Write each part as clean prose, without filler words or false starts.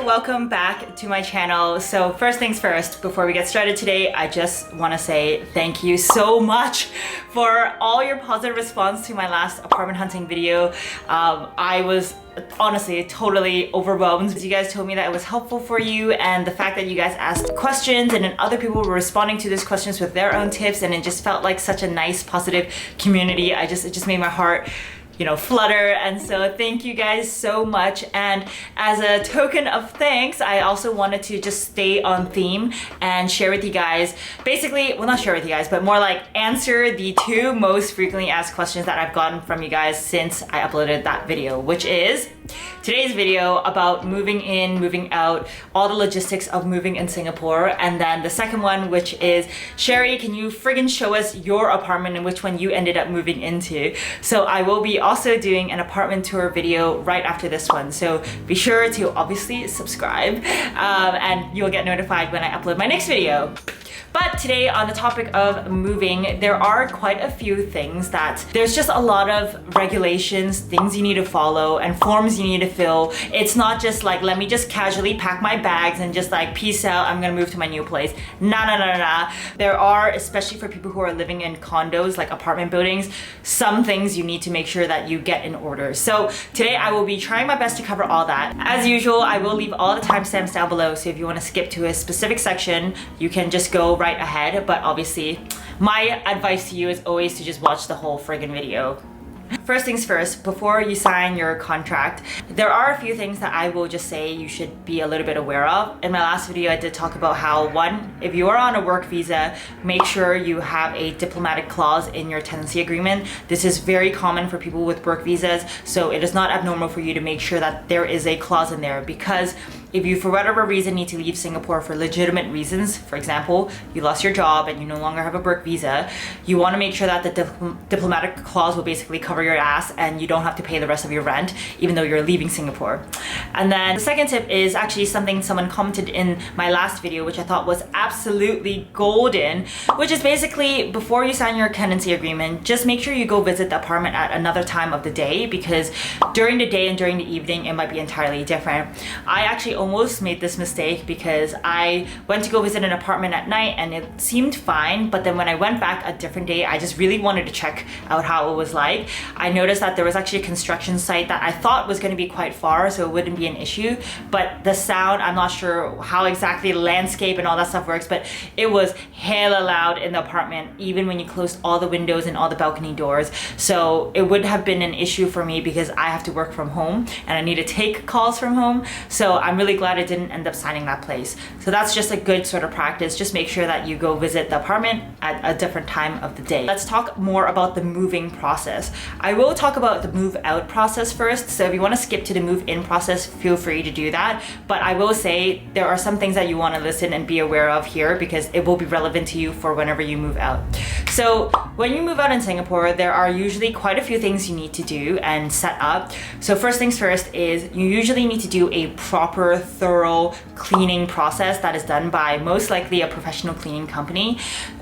welcome back to my channel. So first things first, before we get started today, I just want to say thank you so much for all your positive response to my last apartment hunting video. I was honestly totally overwhelmed. You guys told me that it was helpful for you, and the fact that you guys asked questions and then other people were responding to those questions with their own tips, and it just felt like such a nice positive community. It just made my heart, you know, flutter. And so thank you guys so much. And as a token of thanks, I also wanted to just stay on theme and share with you guys, basically, well, not share with you guys, but more like answer the two most frequently asked questions that I've gotten from you guys since I uploaded that video, which is today's video about moving in, moving out, all the logistics of moving in Singapore. And then the second one, which is, Sherry, can you friggin' show us your apartment and which one you ended up moving into? So I will be also doing an apartment tour video right after this one. So be sure to obviously subscribe and you'll get notified when I upload my next video. But today, on the topic of moving, there are quite a few things that there's just a lot of regulations, things you need to follow, and forms you need to fill. It's not just like, let me just casually pack my bags and just like, peace out, I'm gonna move to my new place. Nah. There are, especially for people who are living in condos, like apartment buildings, some things you need to make sure that you get in order. So today I will be trying my best to cover all that. As usual, I will leave all the timestamps down below, so if you want to skip to a specific section, you can just go right ahead. But obviously, my advice to you is always to just watch the whole friggin' video. First things first, before you sign your contract, there are a few things that I will just say you should be a little bit aware of. In my last video, I did talk about how, one, if you are on a work visa, make sure you have a diplomatic clause in your tenancy agreement. This is very common for people with work visas, so it is not abnormal for you to make sure that there is a clause in there, because if you, for whatever reason, need to leave Singapore for legitimate reasons, for example, you lost your job and you no longer have a work visa, you want to make sure that the diplomatic clause will basically cover your ass and you don't have to pay the rest of your rent, even though you're leaving Singapore. And then the second tip is actually something someone commented in my last video, which I thought was absolutely golden, which is basically, before you sign your tenancy agreement, just make sure you go visit the apartment at another time of the day, because during the day and during the evening, it might be entirely different. I actually almost made this mistake because I went to go visit an apartment at night and it seemed fine, but then when I went back a different day, I just really wanted to check out how it was like. I noticed that there was actually a construction site that I thought was going to be quite far, so it wouldn't be an issue, but the sound, I'm not sure how exactly the landscape and all that stuff works, but it was hella loud in the apartment, even when you closed all the windows and all the balcony doors. So it would have been an issue for me because I have to work from home and I need to take calls from home. So I'm really glad I didn't end up signing that place. So that's just a good sort of practice. Just make sure that you go visit the apartment at a different time of the day. Let's talk more about the moving process. I will talk about the move out process first. So if you want to skip to the move in process, feel free to do that. But I will say there are some things that you want to listen and be aware of here, because it will be relevant to you for whenever you move out. So when you move out in Singapore, there are usually quite a few things you need to do and set up. So first things first is you usually need to do a proper, thorough cleaning process that is done by most likely a professional cleaning company.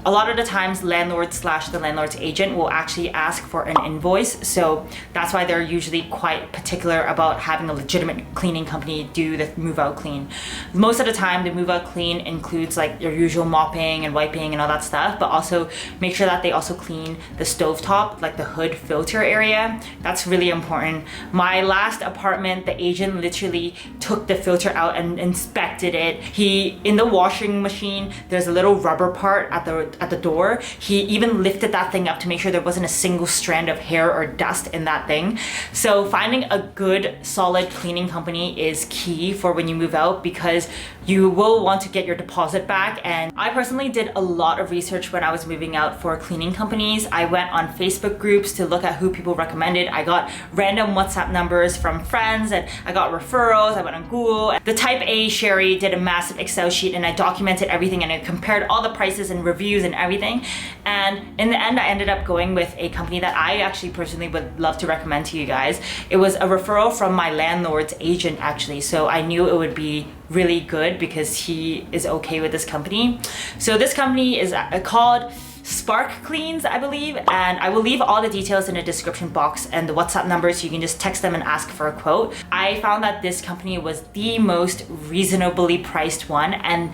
A lot of the times, landlord / the landlord's agent will actually ask for an invoice. So that's why they're usually quite particular about having a legitimate cleaning company do the move out clean. Most of the time, the move out clean includes like your usual mopping and wiping and all that stuff, but also make sure that they also clean the stovetop, like the hood filter area. That's really important. My last apartment, the agent literally took the filter out and inspected it. In the washing machine, there's a little rubber part at the door. He even lifted that thing up to make sure there wasn't a single strand of hair or dust in that thing. So finding a good, solid cleaning company is key for when you move out, because you will want to get your deposit back. And I personally did a lot of research when I was moving out for cleaning companies. I went on Facebook groups to look at who people recommended. I got random WhatsApp numbers from friends and I got referrals. I went on Google. The Type A Sherry did a massive Excel sheet and I documented everything and I compared all the prices and reviews and everything. And in the end, I ended up going with a company that I actually personally would love to recommend to you guys. It was a referral from my landlord's agent actually. So I knew it would be really good because he is okay with this company. So this company is called Spark Cleans, I believe, and I will leave all the details in the description box and the WhatsApp number so you can just text them and ask for a quote. I found that this company was the most reasonably priced one, and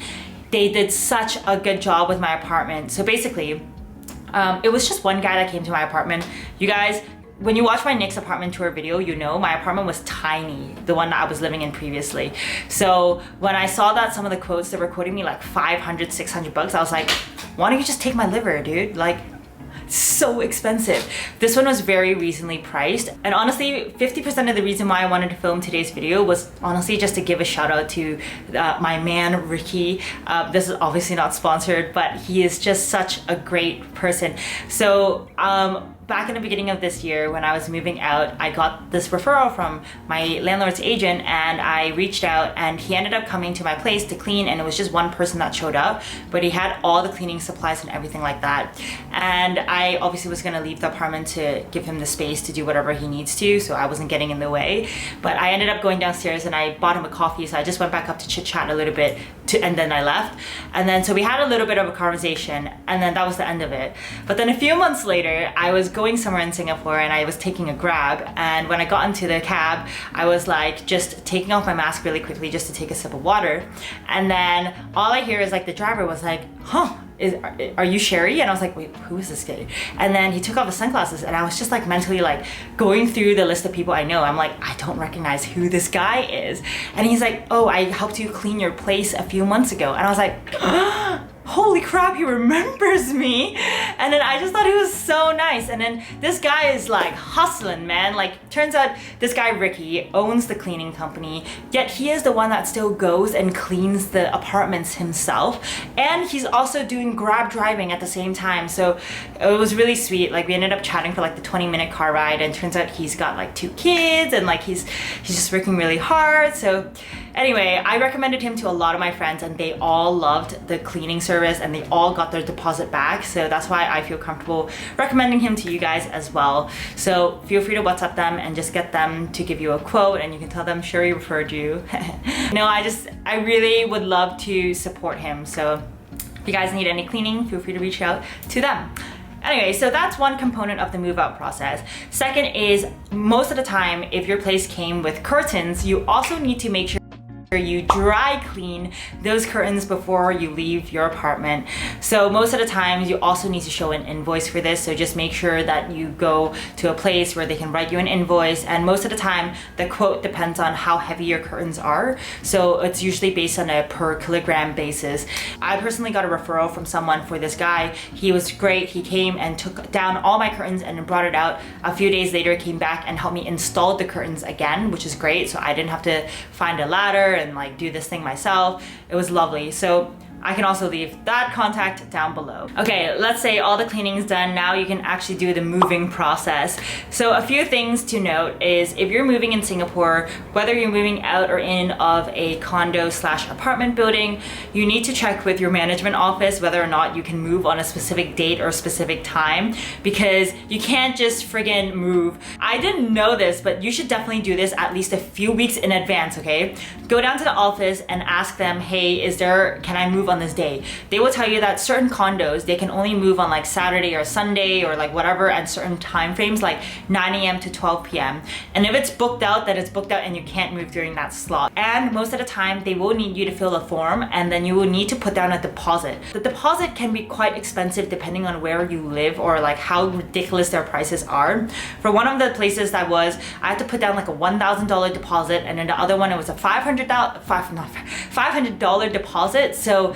they did such a good job with my apartment. So basically, it was just one guy that came to my apartment. You guys, when you watch my Nick's apartment tour video, you know my apartment was tiny, the one that I was living in previously. So when I saw that some of the quotes, they were quoting me like 500, 600 bucks, I was like, why don't you just take my liver, dude? Like, so expensive. This one was very reasonably priced, and honestly 50% of the reason why I wanted to film today's video was honestly just to give a shout out to my man Ricky. This is obviously not sponsored, but he is just such a great person. So back in the beginning of this year when I was moving out, I got this referral from my landlord's agent, and I reached out, and he ended up coming to my place to clean, and it was just one person that showed up, but he had all the cleaning supplies and everything like that. And I obviously was gonna leave the apartment to give him the space to do whatever he needs to, so I wasn't getting in the way. But I ended up going downstairs and I bought him a coffee, so I just went back up to chit chat a little bit and then I left. And then so we had a little bit of a conversation, and then that was the end of it. But then a few months later, I was going somewhere in Singapore and I was taking a Grab, and when I got into the cab, I was like just taking off my mask really quickly just to take a sip of water, and then all I hear is like the driver was like, huh, are you Sherry? And I was like, wait, who is this guy? And then he took off his sunglasses, and I was just like mentally like going through the list of people I know. I'm like, I don't recognize who this guy is. And he's like, oh, I helped you clean your place a few months ago. And I was like, holy crap, he remembers me. And then I just thought he was so nice. And then this guy is like hustling, man. Like, turns out this guy Ricky owns the cleaning company, yet he is the one that still goes and cleans the apartments himself, and he's also doing Grab driving at the same time. So it was really sweet. Like, we ended up chatting for like the 20-minute car ride, and turns out he's got like 2 kids, and like he's just working really hard. So anyway, I recommended him to a lot of my friends, and they all loved the cleaning service, and they all got their deposit back. So that's why I feel comfortable recommending him to you guys as well. So feel free to WhatsApp them and just get them to give you a quote, and you can tell them Sherry referred you. No, I really would love to support him. So if you guys need any cleaning, feel free to reach out to them. Anyway, so that's one component of the move out process. Second is, most of the time, if your place came with curtains, you also need to make sure you dry clean those curtains before you leave your apartment. So most of the times you also need to show an invoice for this, so just make sure that you go to a place where they can write you an invoice, and most of the time the quote depends on how heavy your curtains are, so it's usually based on a per kilogram basis. I personally got a referral from someone for this guy. He was great. He came and took down all my curtains and brought it out. A few days later came back and helped me install the curtains again, which is great, so I didn't have to find a ladder and like do this thing myself. It was lovely. So I can also leave that contact down below. Okay, let's say all the cleaning is done. Now you can actually do the moving process. So a few things to note is, if you're moving in Singapore, whether you're moving out or in of a condo slash apartment building, you need to check with your management office whether or not you can move on a specific date or specific time, because you can't just friggin' move. I didn't know this, but you should definitely do this at least a few weeks in advance, okay? Go down to the office and ask them, hey, can I move on this day? They will tell you that certain condos, they can only move on like Saturday or Sunday or like whatever, and certain time frames like 9 a.m. to 12 p.m. And if it's booked out, then it's booked out and you can't move during that slot. And most of the time they will need you to fill a form, and then you will need to put down a deposit. The deposit can be quite expensive depending on where you live or like how ridiculous their prices are. For one of the places I had to put down like a $1,000 deposit, and then the other one it was a $500 deposit. So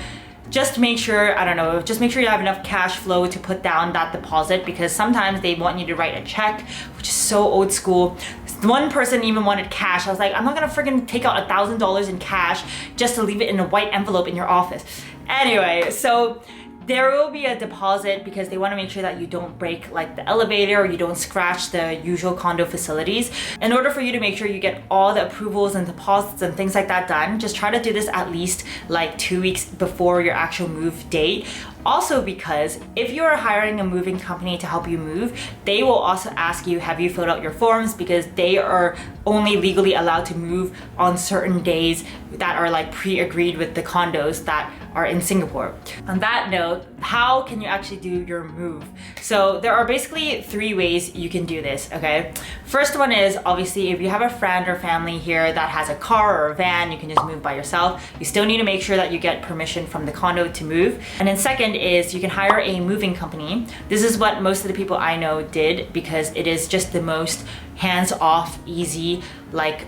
just make sure, I don't know, just make sure you have enough cash flow to put down that deposit, because sometimes they want you to write a check, which is so old school. One person even wanted cash. I was like, I'm not gonna friggin' take out $1,000 in cash just to leave it in a white envelope in your office. Anyway, so there will be a deposit because they want to make sure that you don't break like the elevator or you don't scratch the usual condo facilities. In order for you to make sure you get all the approvals and deposits and things like that done, just try to do this at least like 2 weeks before your actual move date. Also because if you're hiring a moving company to help you move, they will also ask you, have you filled out your forms, because they are only legally allowed to move on certain days that are like pre-agreed with the condos that are in Singapore. On that note, how can you actually do your move? So there are basically 3 ways you can do this, okay? First one is obviously if you have a friend or family here that has a car or a van, you can just move by yourself. You still need to make sure that you get permission from the condo to move. And then second is you can hire a moving company. This is what most of the people I know did because it is just the most hands-off, easy, like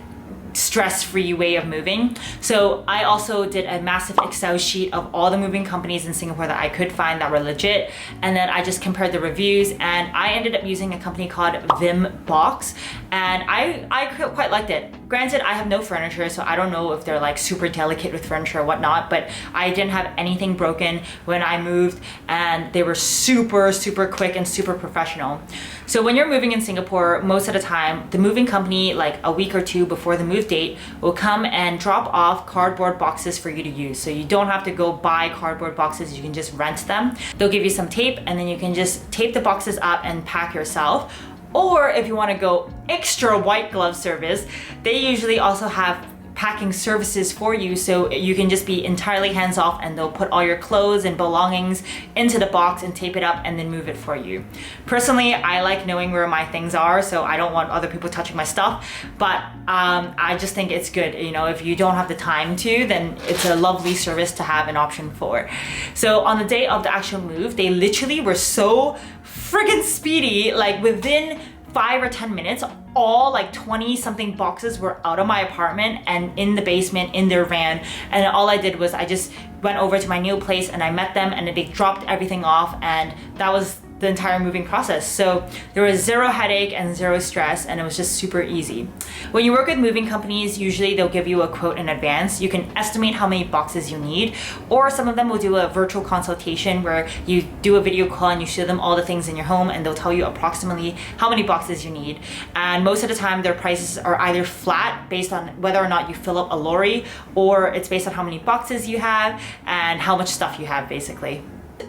stress-free way of moving. So I also did a massive Excel sheet of all the moving companies in Singapore that I could find that were legit, and then I just compared the reviews, and I ended up using a company called Vimbox, and I quite liked it. Granted, I have no furniture, so I don't know if they're like super delicate with furniture or whatnot, but I didn't have anything broken when I moved, and they were super quick and super professional. So when you're moving in Singapore, most of the time, the moving company, like a week or 2 before the move date, will come and drop off cardboard boxes for you to use. So you don't have to go buy cardboard boxes, you can just rent them. They'll give you some tape, and then you can just tape the boxes up and pack yourself. Or if you want to go extra white glove service, they usually also have packing services for you, so you can just be entirely hands off, and they'll put all your clothes and belongings into the box and tape it up and then move it for you. Personally, I like knowing where my things are, so I don't want other people touching my stuff, but I just think it's good. You know, if you don't have the time to, then it's a lovely service to have an option for. So on the day of the actual move, they literally were so friggin' speedy, like within 5 or 10 minutes, all like 20 something boxes were out of my apartment and in the basement in their van. And all I did was I just went over to my new place and I met them, and they dropped everything off, and that was the entire moving process. So there was 0 headache and 0 stress, and it was just super easy. When you work with moving companies, usually they'll give you a quote in advance. You can estimate how many boxes you need, or some of them will do a virtual consultation where you do a video call and you show them all the things in your home, and they'll tell you approximately how many boxes you need. And most of the time their prices are either flat based on whether or not you fill up a lorry, or it's based on how many boxes you have and how much stuff you have, basically.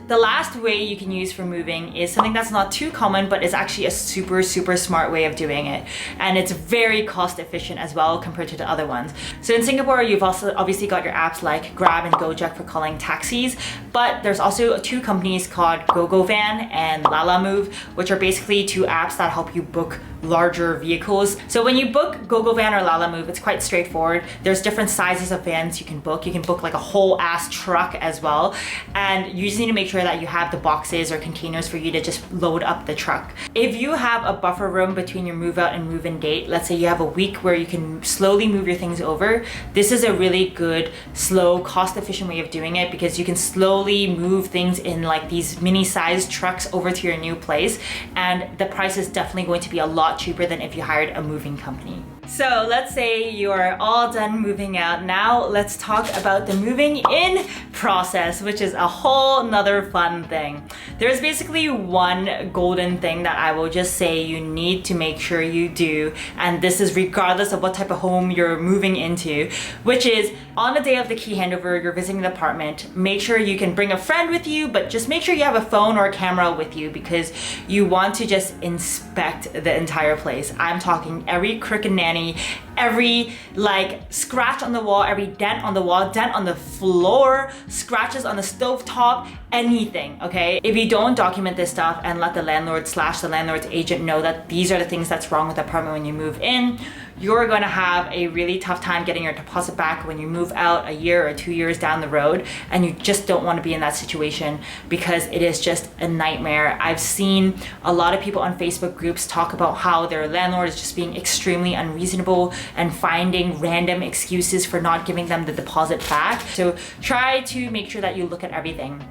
The last way you can use for moving is something that's not too common, but is actually a super smart way of doing it. And it's very cost efficient as well compared to the other ones. So in Singapore, you've also obviously got your apps like Grab and Gojek for calling taxis, but there's also 2 companies called GoGoVan and Lalamove, which are basically 2 apps that help you book larger vehicles. So when you book GoGoVan or Lalamove, it's quite straightforward. There's different sizes of vans you can book. You can book like a whole ass truck as well. And you just need to make sure that you have the boxes or containers for you to just load up the truck. If you have a buffer room between your move out and move in date, let's say you have a week where you can slowly move your things over, this is a really good, slow, cost efficient way of doing it, because you can slowly move things in like these mini sized trucks over to your new place, and the price is definitely going to be a lot cheaper than if you hired a moving company. So let's say you're all done moving out. Now let's talk about the moving in process, which is a whole nother fun thing. There's basically one golden thing that I will just say you need to make sure you do, and this is regardless of what type of home you're moving into, which is on the day of the key handover, you're visiting the apartment, make sure you can bring a friend with you, but just make sure you have a phone or a camera with you, because you want to just inspect the entire place. I'm talking every crook and nanny, every like scratch on the wall, every dent on the wall, dent on the floor, scratches on the stove top, anything, okay? If you don't document this stuff and let the landlord / the landlord's agent know that these are the things that's wrong with the apartment when you move in, you're going to have a really tough time getting your deposit back when you move out a year or 2 years down the road, and you just don't want to be in that situation because it is just a nightmare. I've seen a lot of people on Facebook groups talk about how their landlord is just being extremely unreasonable and finding random excuses for not giving them the deposit back. So try to make sure that you look at everything.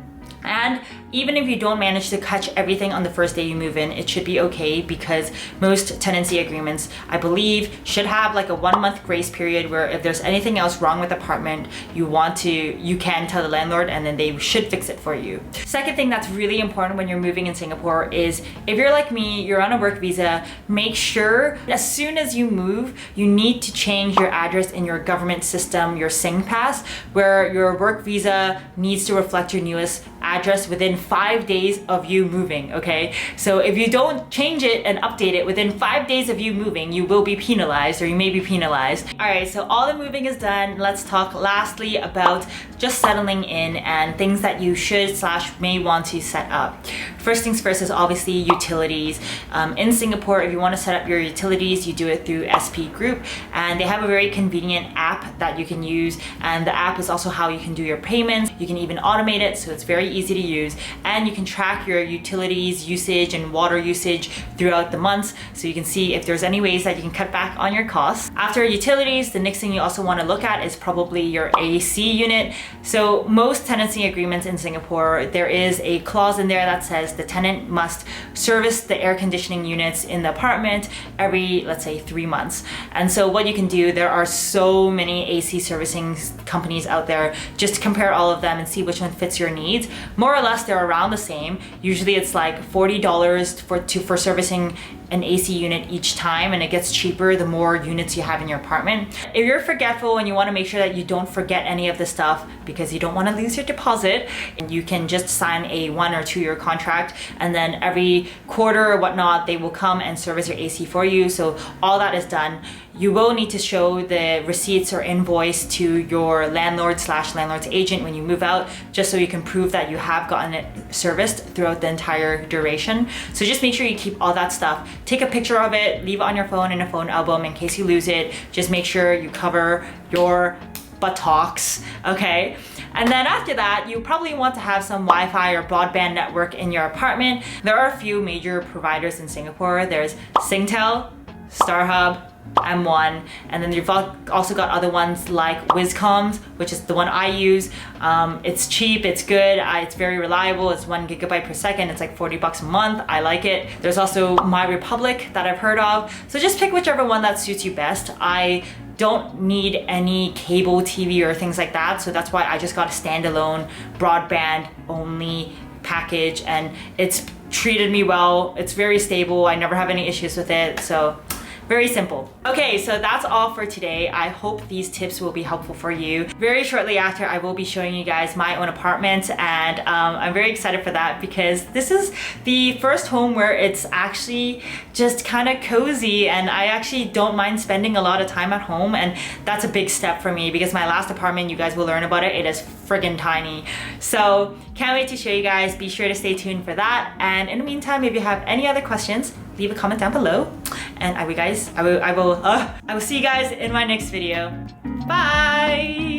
And even if you don't manage to catch everything on the first day you move in, it should be okay, because most tenancy agreements, I believe, should have like a 1-month grace period where if there's anything else wrong with the apartment, you can tell the landlord, and then they should fix it for you. Second thing that's really important when you're moving in Singapore is, if you're like me, you're on a work visa, make sure as soon as you move, you need to change your address in your government system, your SingPass, where your work visa needs to reflect your newest address address within 5 days of you moving, okay? So if you don't change it and update it within 5 days of you moving, you will be penalized, or you may be penalized. All right, so all the moving is done. Let's talk lastly about just settling in and things that you should / may want to set up. First things first is obviously utilities. In Singapore, if you want to set up your utilities, you do it through SP Group, and they have a very convenient app that you can use, and the app is also how you can do your payments. You can even automate it, so it's very easy to use, and you can track your utilities usage and water usage throughout the months, so you can see if there's any ways that you can cut back on your costs. After utilities, the next thing you also want to look at is probably your AC unit. So most tenancy agreements in Singapore, there is a clause in there that says the tenant must service the air conditioning units in the apartment every, let's say, 3 months. And so what you can do, there are so many AC servicing companies out there, just compare all of them and see which one fits your needs. More or less, they're around the same. Usually it's like $40 for servicing an AC unit each time, and it gets cheaper the more units you have in your apartment. If you're forgetful and you want to make sure that you don't forget any of the stuff because you don't want to lose your deposit, you can just sign a 1 or 2 year contract, and then every quarter or whatnot, they will come and service your AC for you. So all that is done. You will need to show the receipts or invoice to your landlord / landlord's agent when you move out, just so you can prove that you have gotten it serviced throughout the entire duration. So just make sure you keep all that stuff. Take a picture of it, leave it on your phone in a phone album in case you lose it. Just make sure you cover your buttocks, okay? And then after that, you probably want to have some Wi-Fi or broadband network in your apartment. There are a few major providers in Singapore. There's Singtel, Starhub, M1, and then you've also got other ones like Whizcomms, which is the one I use. It's cheap, it's good, it's very reliable. It's 1 GB per second. It's like 40 bucks a month. I like it. There's also MyRepublic that I've heard of. So just pick whichever one that suits you best. I don't need any cable TV or things like that, so that's why I just got a standalone broadband only package, and it's treated me well. It's very stable. I never have any issues with it, so very simple. Okay, so that's all for today. I hope these tips will be helpful for you. Very shortly after, I will be showing you guys my own apartment, and I'm very excited for that because this is the first home where it's actually just kind of cozy, and I actually don't mind spending a lot of time at home, and that's a big step for me because my last apartment, you guys will learn about it, it is friggin' tiny. So can't wait to show you guys. Be sure to stay tuned for that, and in the meantime, if you have any other questions, leave a comment down below, and I will see you guys in my next video. Bye!